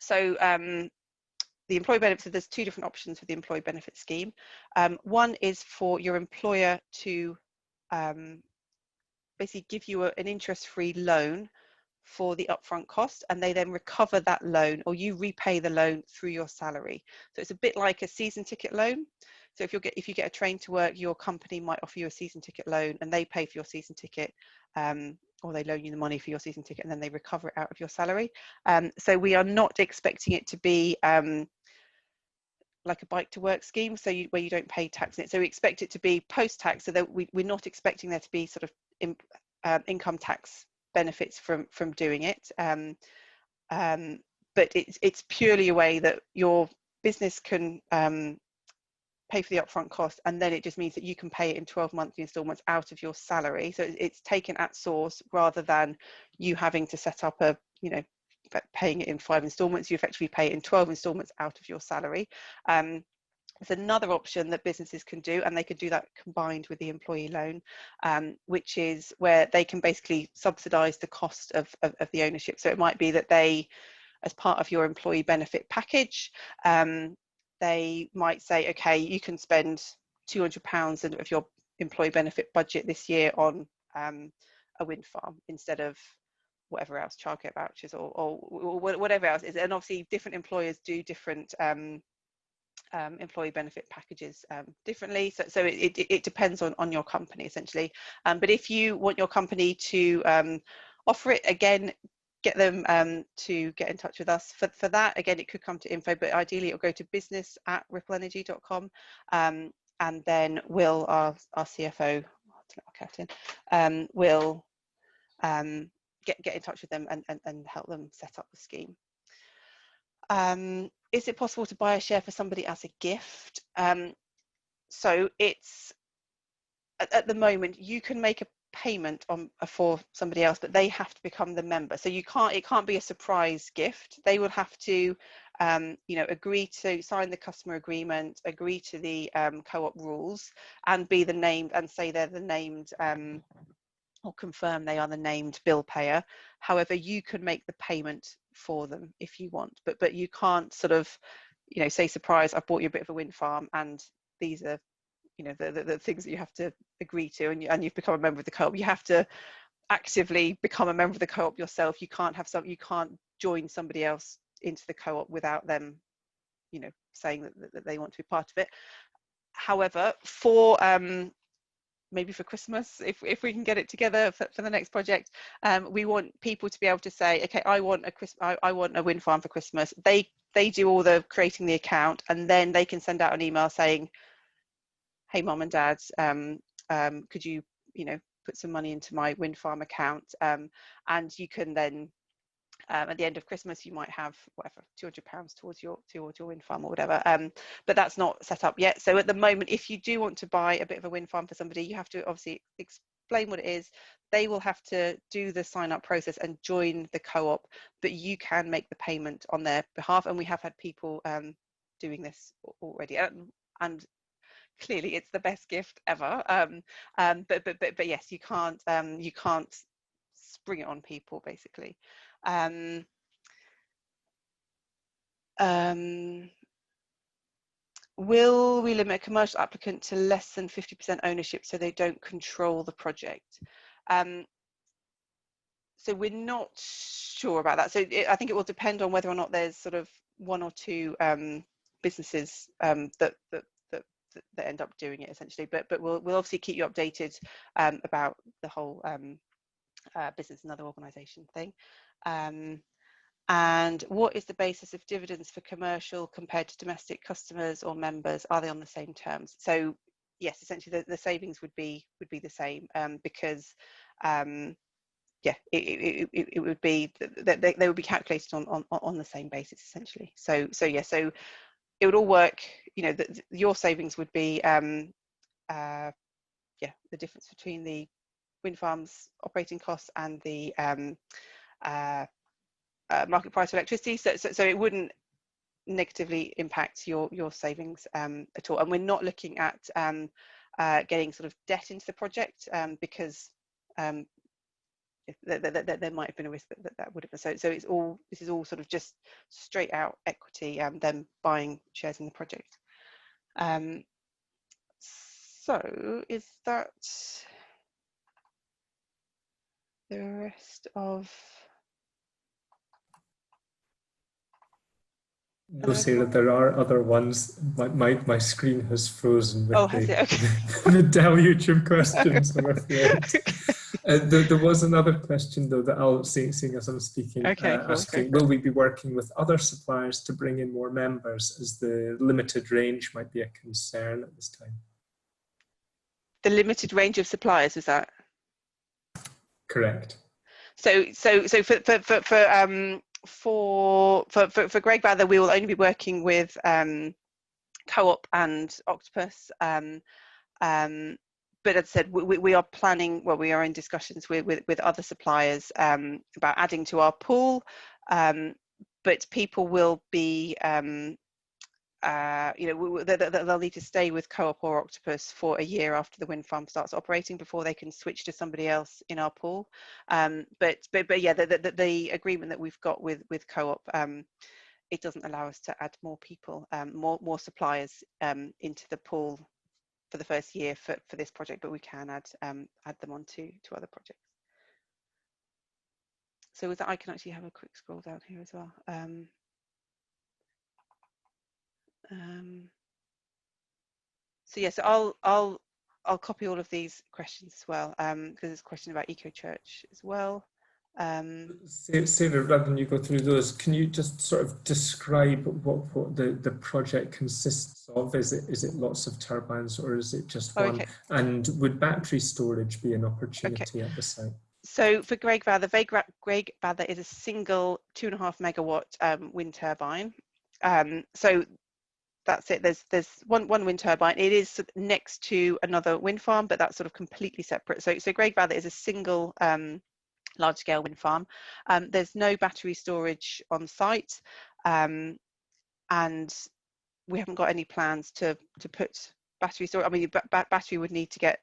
So the employee benefits, there's two different options for the employee benefit scheme. One is for your employer to basically give you an interest-free loan for the upfront cost, and they then recover that loan, or you repay the loan through your salary. So it's a bit like a season ticket loan. So if you get a train to work, your company might offer you a season ticket loan, and they pay for your season ticket, or they loan you the money for your season ticket, and then they recover it out of your salary. So we are not expecting it to be like a bike to work scheme, so where you don't pay tax in it. So we expect it to be post-tax, so that we're not expecting there to be sort of income tax benefits from doing it. but it's purely a way that your business can pay for the upfront cost, and then it just means that you can pay it in 12 monthly installments out of your salary. So it's taken at source rather than you having to set up a, you know, paying it in 5 installments. You effectively pay it in 12 installments out of your salary. It's another option that businesses can do, and they can do that combined with the employee loan, which is where they can basically subsidise the cost of the ownership. So it might be that they, as part of your employee benefit package, they might say, okay, you can spend £200 of your employee benefit budget this year on a wind farm instead of whatever else, childcare vouchers or whatever else is. And obviously different employers do different employee benefit packages differently, so it depends on your company essentially. But if you want your company to offer it, again, get them to get in touch with us. For that, again, it could come to info, but ideally it'll go to business@rippleenergy.com, and then Will, our CFO, will get in touch with them and help them set up the scheme. Is it possible to buy a share for somebody as a gift? So it's, at the moment, you can make a payment for somebody else, but they have to become the member. So it can't be a surprise gift. They will have to you know, agree to sign the customer agreement, agree to the co-op rules, and be the named, and say they're the named or confirm they are the named bill payer. However, you can make the payment for them if you want, but you can't sort of, you know, say, surprise, I've bought you a bit of a wind farm and these are, you know, the things that you have to agree to, and you've become a member of the co-op. You have to actively become a member of the co-op yourself. You can't join somebody else into the co-op without them, you know, saying that they want to be part of it. However, for maybe for Christmas, if we can get it together for the next project, we want people to be able to say, okay, I want a wind farm for Christmas. They do all the creating the account, and then they can send out an email saying, hey, mom and dad, could you, you know, put some money into my wind farm account, and you can then at the end of Christmas you might have whatever, £200 towards your wind farm or whatever, but that's not set up yet. So at the moment, if you do want to buy a bit of a wind farm for somebody, you have to obviously explain what it is. They will have to do the sign up process and join the co-op, but you can make the payment on their behalf, and we have had people doing this already, and clearly it's the best gift ever. But yes, you can't spring it on people basically. Will we limit a commercial applicant to less than 50% ownership so they don't control the project? So we're not sure about that. So I think it will depend on whether or not there's sort of one or two businesses that end up doing it essentially. But we'll obviously keep you updated about the whole business and other organisation thing. And what is the basis of dividends for commercial compared to domestic customers or members? Are they on the same terms? So yes, essentially the savings would be the same, because yeah, it would be that they would be calculated on the same basis essentially. So yeah, so it would all work. You know, your savings would be yeah, the difference between the wind farms operating costs and the market price of electricity, so it wouldn't negatively impact your savings at all. And we're not looking at getting sort of debt into the project, because there might have been a risk that would have been. So this is all sort of just straight out equity, them buying shares in the project. So is that the rest of? You'll see that there are other ones. My screen has frozen with the deluge of questions, I'm afraid. There was another question though that I'll seeing as I'm speaking, asking, will we be working with other suppliers to bring in more members, as the limited range might be a concern at this time? The limited range of suppliers, was that? Correct. So for for Greg Bather, we will only be working with Co-op and Octopus. But as I said, we are planning, well, we are in discussions with other suppliers about adding to our pool, but people will be, they'll need to stay with Co-op or Octopus for a year after the wind farm starts operating before they can switch to somebody else in our pool. But yeah, the agreement that we've got with Co-op, it doesn't allow us to add more people, more suppliers into the pool for the first year for this project, but we can add them on to other projects. So with that, I can actually have a quick scroll down here as well. So yes, I'll copy all of these questions as well, because there's a question about EcoChurch as well. Sarah, rather than you go through those, can you just sort of describe what the project consists of? Is it lots of turbines, or is it just one? Okay. And would battery storage be an opportunity at the site? So for Greg Bather, Greg Bather is a single 2.5 megawatt wind turbine. So that's it. There's one wind turbine. It is next to another wind farm, but that's sort of completely separate. So Greg Bather is a single large-scale wind farm. There's no battery storage on site, and we haven't got any plans to put battery storage. I mean, battery would need to get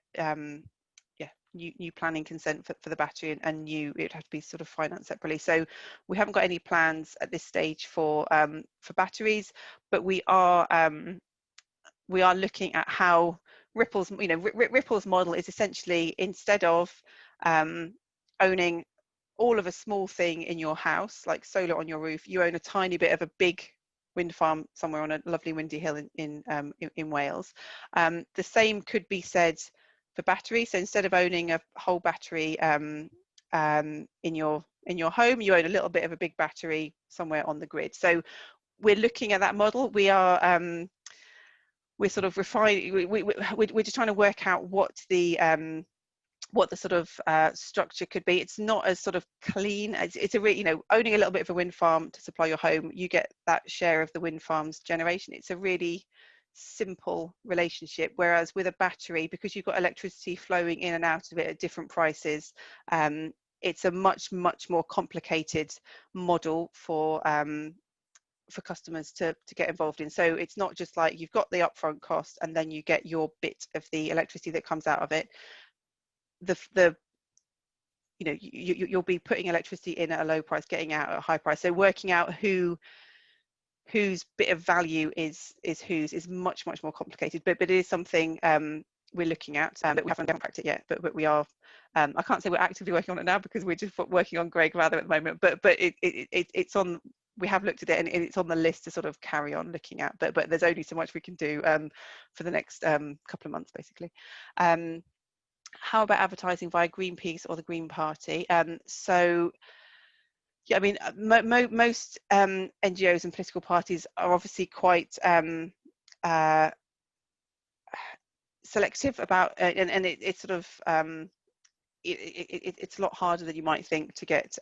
new planning consent for the battery, and it would have to be sort of financed separately. So we haven't got any plans at this stage for batteries, but we are looking at how Ripple's, Ripple's model is essentially, instead of owning all of a small thing in your house, like solar on your roof, you own a tiny bit of a big wind farm somewhere on a lovely windy hill in Wales. The same could be said for battery. So instead of owning a whole battery in your home, you own a little bit of a big battery somewhere on the grid. So we're looking at that model. We are we're sort of refining. We're just trying to work out what the sort of structure could be. It's not as sort of clean as it's owning a little bit of a wind farm to supply your home. You get that share of the wind farm's generation. It's a really simple relationship, whereas with a battery, because you've got electricity flowing in and out of it at different prices, it's a much more complicated model for customers to get involved in. So it's not just like you've got the upfront cost and then you get your bit of the electricity that comes out of it. You'll be putting electricity in at a low price, getting out at a high price. So working out whose bit of value is whose is much more complicated, but it is something we're looking at, that we haven't cracked it yet, but we are. I can't say we're actively working on it now because we're just working on Greg Bather at the moment, but it's on. We have looked at it, and it's on the list to sort of carry on looking at, but there's only so much we can do for the next couple of months, basically. How about advertising via Greenpeace or the Green Party? So yeah, I mean, most NGOs and political parties are obviously quite selective about, and it's sort of it's a lot harder than you might think to get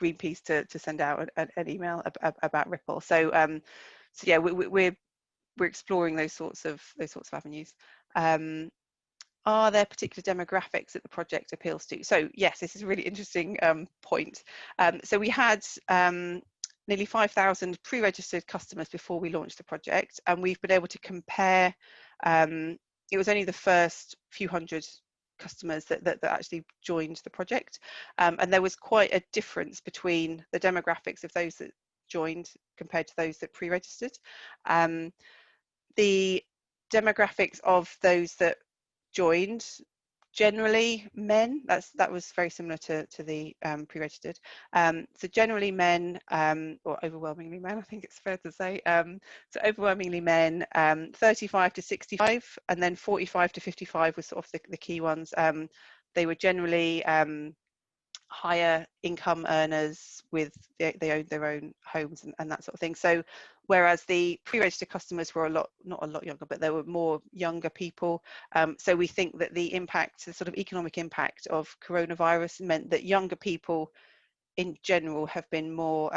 Greenpeace to send out an email about Ripple. So yeah, we're exploring those sorts of avenues. Are there particular demographics that the project appeals to? So yes, this is a really interesting point. So we had nearly 5,000 pre-registered customers before we launched the project, and we've been able to compare. It was only the first few hundred customers that actually joined the project, and there was quite a difference between the demographics of those that joined compared to those that pre-registered. The demographics of those that joined, generally men. That was very similar to the pre-registered. So generally men, or overwhelmingly men, I think it's fair to say. So overwhelmingly men, 35 to 65, and then 45 to 55 was sort of the key ones. They were generally higher income earners they owned their own homes and that sort of thing. So whereas the pre-registered customers were not a lot younger, but there were more younger people. So we think that the sort of economic impact of coronavirus meant that younger people in general have been more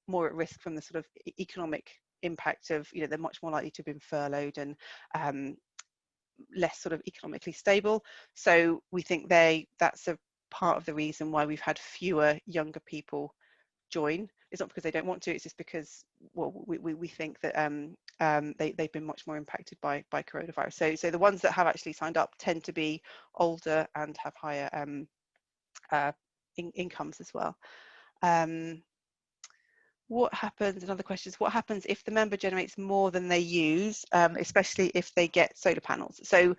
more at risk from the sort of economic impact of, you know, they're much more likely to have been furloughed and less sort of economically stable. So we think that's a part of the reason why we've had fewer younger people join. It's not because they don't want to, it's just because, well, we think that they've been much more impacted by coronavirus. So the ones that have actually signed up tend to be older and have higher incomes as well. What happens, another question is, what happens if the member generates more than they use, especially if they get solar panels? So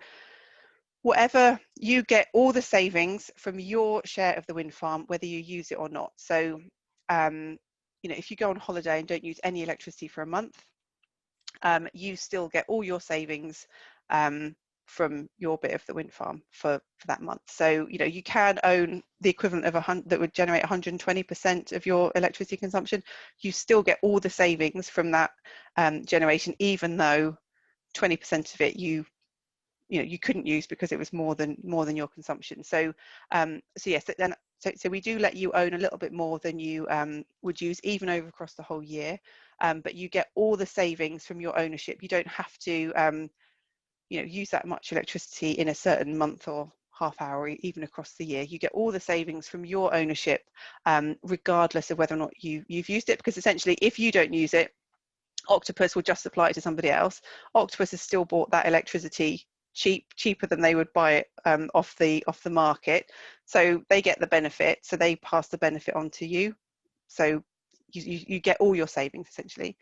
whatever, you get all the savings from your share of the wind farm, whether you use it or not. So you know, if you go on holiday and don't use any electricity for a month, you still get all your savings from your bit of the wind farm for that month. So, you know, you can own the equivalent of that would generate 120% of your electricity consumption. You still get all the savings from that generation, even though 20% of it you know you couldn't use because it was more than your consumption. So so yes, then so we do let you own a little bit more than you would use, even over across the whole year, but you get all the savings from your ownership. You don't have to you know, use that much electricity in a certain month or half hour, or even across the year. You get all the savings from your ownership, regardless of whether or not you've used it, because essentially if you don't use it, Octopus will just supply it to somebody else. Octopus has still bought that electricity cheaper than they would buy it off the market, so they get the benefit, so they pass the benefit on to you, so you get all your savings essentially.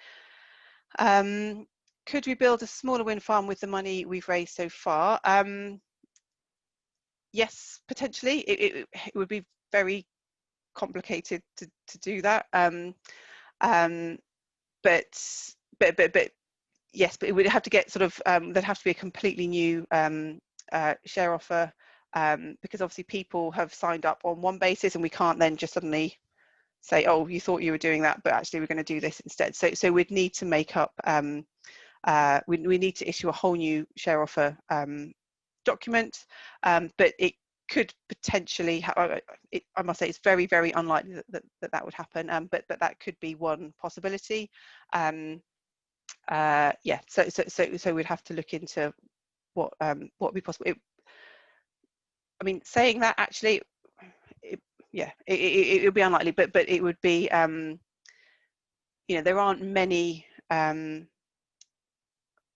Could we build a smaller wind farm with the money we've raised so far? Yes, potentially. It would be very complicated to do that, but yes, but it would have to get sort of there'd have to be a completely new share offer, because obviously people have signed up on one basis, and we can't then just suddenly say, oh, you thought you were doing that, but actually we're going to do this instead. So we'd need to make up we need to issue a whole new share offer document, but it could potentially I must say it's very, very unlikely that would happen, but that could be one possibility. Yeah, so we'd have to look into what would be possible. I mean, saying that, actually, yeah, it would be unlikely, but it would be, you know, there aren't many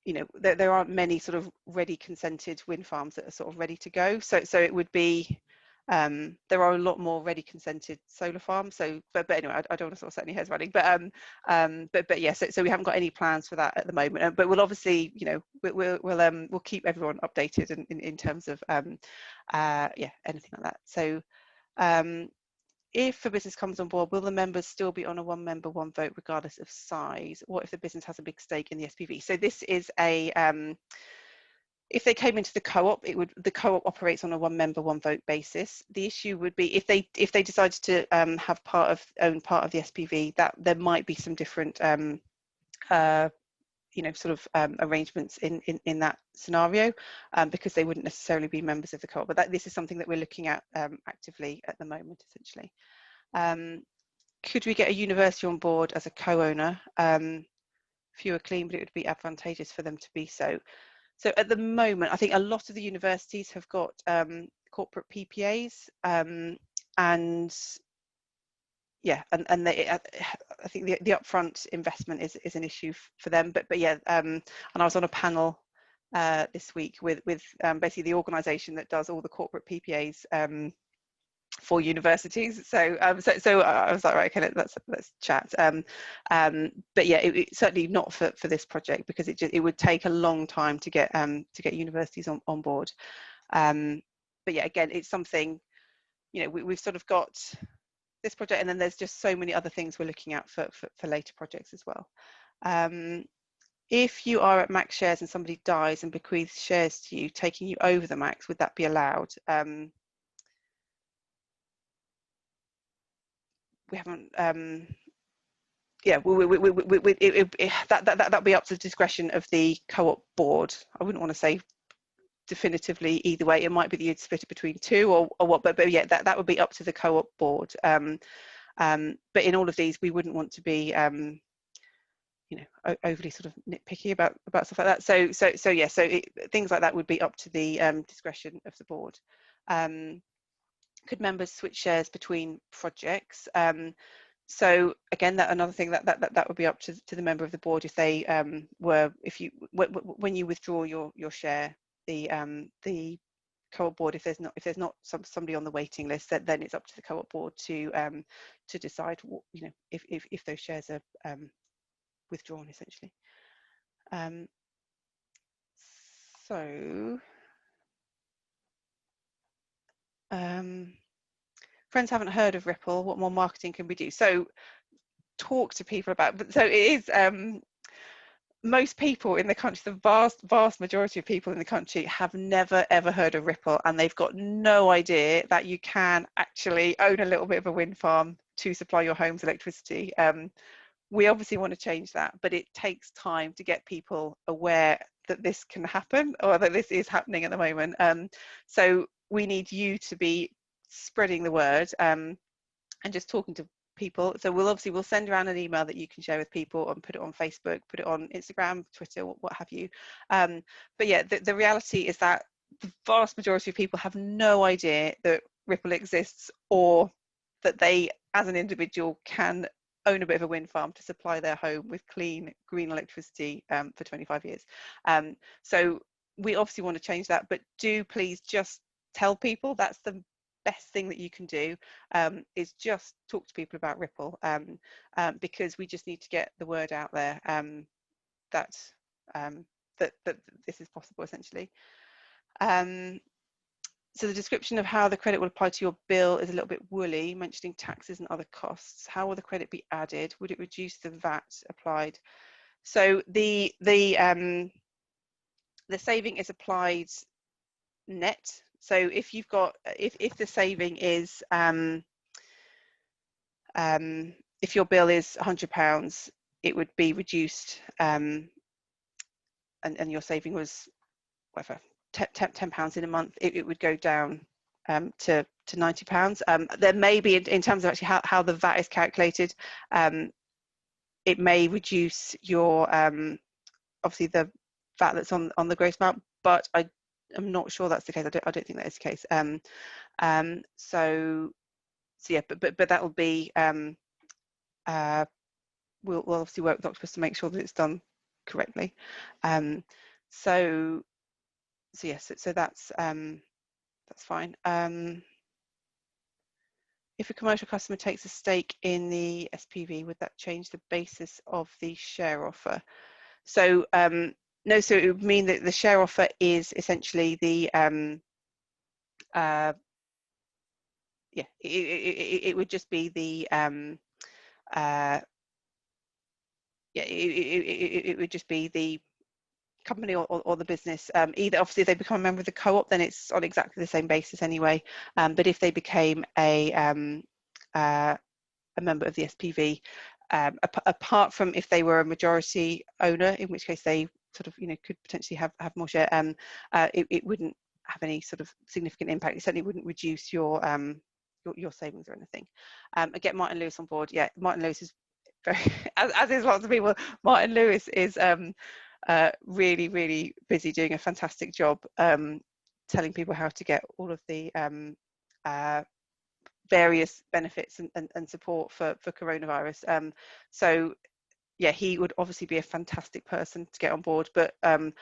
you know, there aren't many sort of ready consented wind farms that are sort of ready to go. So it would be, there are a lot more ready consented solar farms. So, but anyway, I don't want to sort of set any heads running. But yeah, so we haven't got any plans for that at the moment. But we'll obviously, you know, we'll keep everyone updated in terms of yeah, anything like that. So. If a business comes on board, will the members still be on a one member, one vote regardless of size? What if the business has a big stake in the SPV? So this is a, if they came into the co-op, the co-op operates on a one member, one vote basis. The issue would be if they decided to own part of the SPV, that there might be some different you know, sort of arrangements in that scenario, because they wouldn't necessarily be members of the co-op. But this is something that we're looking at actively at the moment, essentially. Could we get a university on board as a co-owner? Fewer clean, but it would be advantageous for them to be so. So at the moment, I think a lot of the universities have got corporate PPAs, and yeah, and I think the upfront investment is an issue for them. But yeah, and I was on a panel this week with basically the organisation that does all the corporate PPAs for universities. So so I was like, right, okay, let's chat. But yeah, it's certainly not for this project, because it would take a long time to get universities on board. But yeah, again, it's something, you know, we've sort of got this project, and then there's just so many other things we're looking at for later projects as well. If you are at max shares and somebody dies and bequeaths shares to you, taking you over the max, would that be allowed? We haven't. Yeah, that'll be up to the discretion of the co-op board. I wouldn't want to say definitively either way. It might be that you'd split it between two or what, but yeah, that would be up to the co-op board. But in all of these, we wouldn't want to be you know, overly sort of nitpicky about stuff like that. So yeah, things like that would be up to the discretion of the board. Could members switch shares between projects? So again, that another thing that would be up to the member of the board if they when you withdraw your share, the co-op board, if there's not somebody on the waiting list, then it's up to the co-op board to decide what, you know, if those shares are withdrawn essentially. Friends haven't heard of Ripple. What more marketing can we do? So talk to people about, but so it is most people in the country, the vast majority of people in the country have never ever heard of Ripple, and they've got no idea that you can actually own a little bit of a wind farm to supply your home's electricity. We obviously want to change that, but it takes time to get people aware that this can happen, or that this is happening at the moment. So we need you to be spreading the word and just talking to people. So we'll send around an email that you can share with people and put it on Facebook, put it on Instagram, Twitter, what have you. But yeah, the reality is that the vast majority of people have no idea that Ripple exists, or that they as an individual can own a bit of a wind farm to supply their home with clean green electricity for 25 years. So we obviously want to change that, but do please just tell people. That's the best thing that you can do, is just talk to people about Ripple, because we just need to get the word out there that this is possible essentially. So the description of how the credit will apply to your bill is a little bit woolly, mentioning taxes and other costs. How will the credit be added? Would it reduce the VAT applied? So the saving is applied net. So if you've got, if the saving is, if your bill is £100, it would be reduced, and your saving was whatever, £10 in a month, it would go down to £90. There may be, in terms of actually how the VAT is calculated, it may reduce your obviously the VAT that's on the gross amount, but I'm not sure that's the case. I don't think that is the case. So yeah, but that will be we'll obviously work with Octopus to make sure that it's done correctly. So yes, so that's fine. If a commercial customer takes a stake in the SPV, would that change the basis of the share offer? So no, so it would mean that the share offer is essentially the yeah, it would just be the yeah, it would just be the company or the business. Either obviously if they become a member of the co-op, then it's on exactly the same basis anyway. But if they became a member of the SPV, apart from if they were a majority owner, in which case they sort of, you know, could potentially have more share, it wouldn't have any sort of significant impact. It certainly wouldn't reduce your savings or anything. Get Martin Lewis on board. Yeah, Martin Lewis is very, as is lots of people. Martin Lewis is really, really busy doing a fantastic job telling people how to get all of the various benefits and support for coronavirus. So yeah, he would obviously be a fantastic person to get on board, but I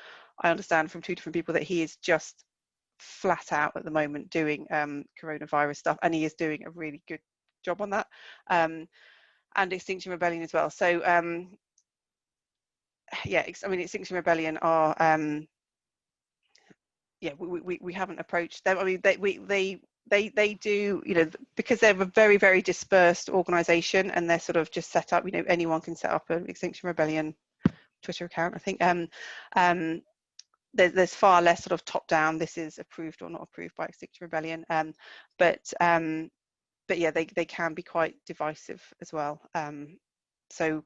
understand from two different people that he is just flat out at the moment doing coronavirus stuff, and he is doing a really good job on that, and Extinction Rebellion as well. So yeah, I mean, Extinction Rebellion are yeah, we haven't approached them. I mean, they do, you know, because they're a very, very dispersed organization, and they're sort of just set up, you know, anyone can set up an Extinction Rebellion Twitter account, I think. There's far less sort of top down, this is approved or not approved by Extinction Rebellion, but yeah, they can be quite divisive as well. So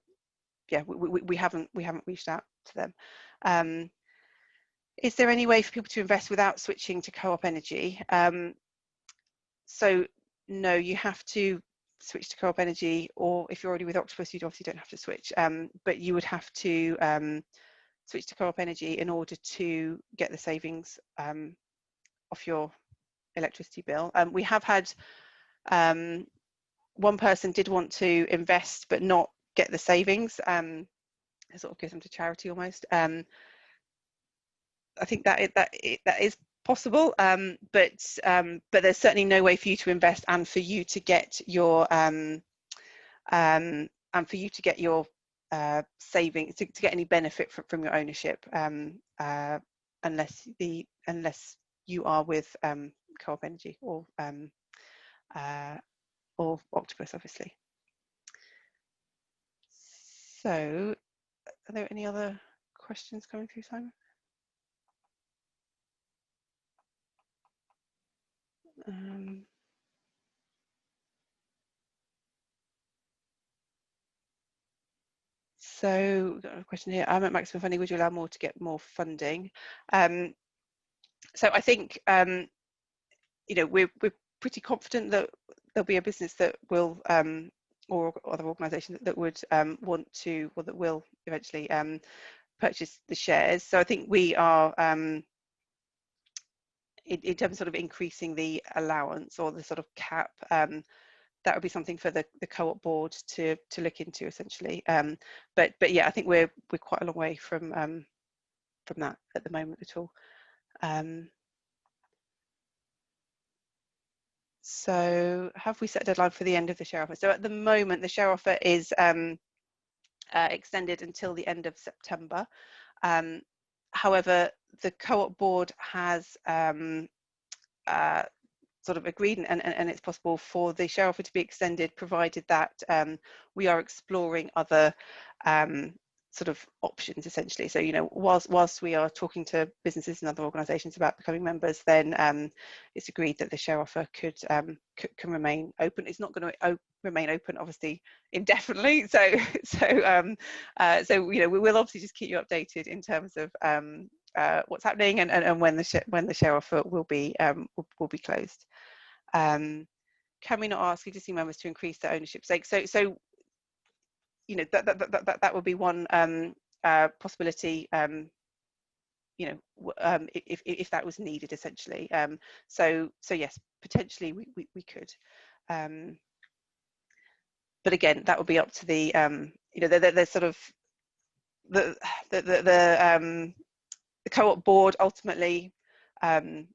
yeah, we haven't reached out to them. Is there any way for people to invest without switching to Co-op Energy? So no, you have to switch to Co-op Energy, or if you're already with Octopus, you obviously don't have to switch, but you would have to switch to Co-op Energy in order to get the savings off your electricity bill. We have had one person did want to invest but not get the savings, sort of gives them to charity almost. I think that is possible, but there's certainly no way for you to invest and for you to get your savings, to get any benefit from your ownership, unless you are with Co-op Energy or Octopus, obviously. So, are there any other questions coming through, Simon? So, we've got a question here. I'm at maximum funding. Would you allow more to get more funding? So, I think you know, we're pretty confident that there'll be a business that will, or other organisation that would want to, or that will eventually purchase the shares. So I think we are, in terms of sort of increasing the allowance or the sort of cap, that would be something for the Co-op board to look into, essentially. But yeah, I think we're quite a long way from that at the moment at all. So have we set a deadline for the end of the share offer? So at the moment, the share offer is extended until the end of September. However, the Co-op board has sort of agreed, and it's possible for the share offer to be extended, provided that we are exploring other sort of options, essentially. So, you know, whilst we are talking to businesses and other organisations about becoming members, then it's agreed that the share offer can remain open. It's not going to remain open, obviously, indefinitely. So you know, we will obviously just keep you updated in terms of what's happening and when the share offer will be closed. Can we not ask existing members to increase their ownership stake? So you know, that would be one possibility, you know, if that was needed, essentially. So yes, potentially we could, but again, that would be up to the you know, there's sort of the Co-op board ultimately, you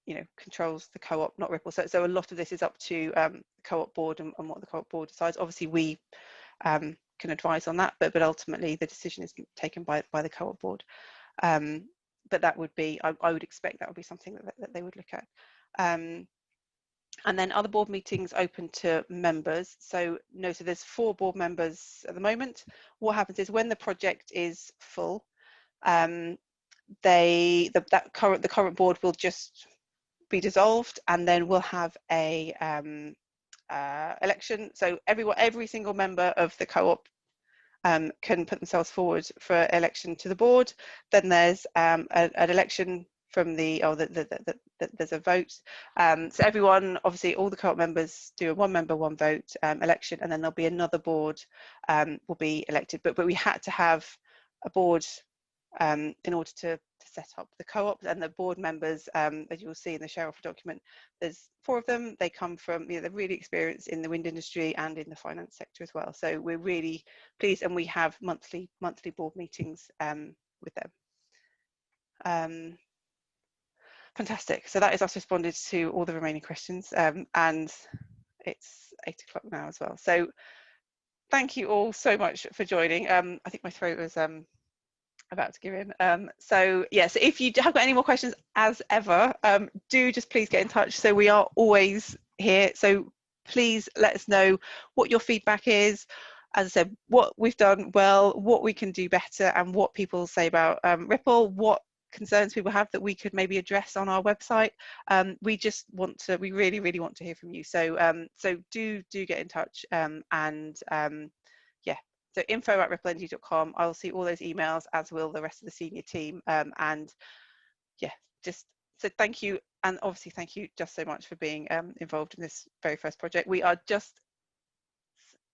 know, controls the Co-op, not Ripple. So a lot of this is up to the Co-op board and what the Co-op board decides. Obviously, we can advise on that, but ultimately the decision is taken by the Co-op board. But that would be, I would expect that would be something that they would look at. And then other board meetings open to members. So no, so there's 4 board members at the moment. What happens is when the project is full, the current board will just be dissolved, and then we'll have a election. So every single member of the Co-op can put themselves forward for election to the board. Then there's an election from there's a vote. So everyone, obviously all the Co-op members do a 1 member 1 vote election, and then there'll be another board will be elected. But we had to have a board in order to set up the Co-op, and the board members, as you will see in the share offer document, there's 4 of them. They come from, you know, they're really experienced in the wind industry and in the finance sector as well. So we're really pleased, and we have monthly board meetings with them. Fantastic. So that is us responded to all the remaining questions, and it's 8 o'clock now as well. So thank you all so much for joining. I think my throat was about to give in. So yes, if you have got any more questions, as ever, do just please get in touch. So we are always here. So please let us know what your feedback is. As I said, what we've done well, what we can do better, and what people say about Ripple, what concerns people have that we could maybe address on our website. We just want to, we really want to hear from you. So so do get in touch, and yeah. So info@ripplenergy.com. I'll see all those emails, as will the rest of the senior team. And yeah, just so thank you, and obviously thank you just so much for being involved in this very first project. We are just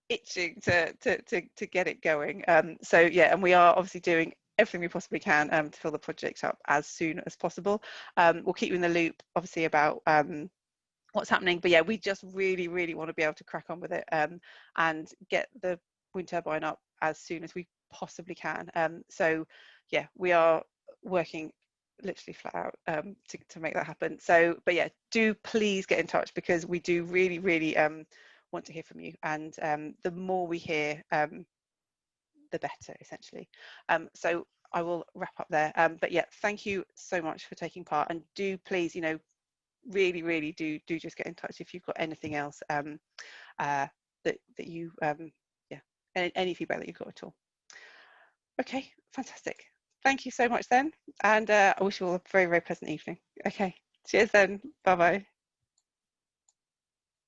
itching to get it going. So yeah, and we are obviously doing everything we possibly can to fill the project up as soon as possible. We'll keep you in the loop, obviously, about what's happening. But yeah, we just really want to be able to crack on with it and get the wind turbine up as soon as we possibly can. So yeah, we are working literally flat out to make that happen. So, but yeah, do please get in touch, because we do really want to hear from you, and the more we hear, the better, essentially. So I will wrap up there. But yeah, thank you so much for taking part, and do please, you know, really do just get in touch if you've got anything else that you yeah, any feedback that you've got at all. Okay, fantastic. Thank you so much then, and I wish you all a very pleasant evening. Okay, cheers then. Bye bye.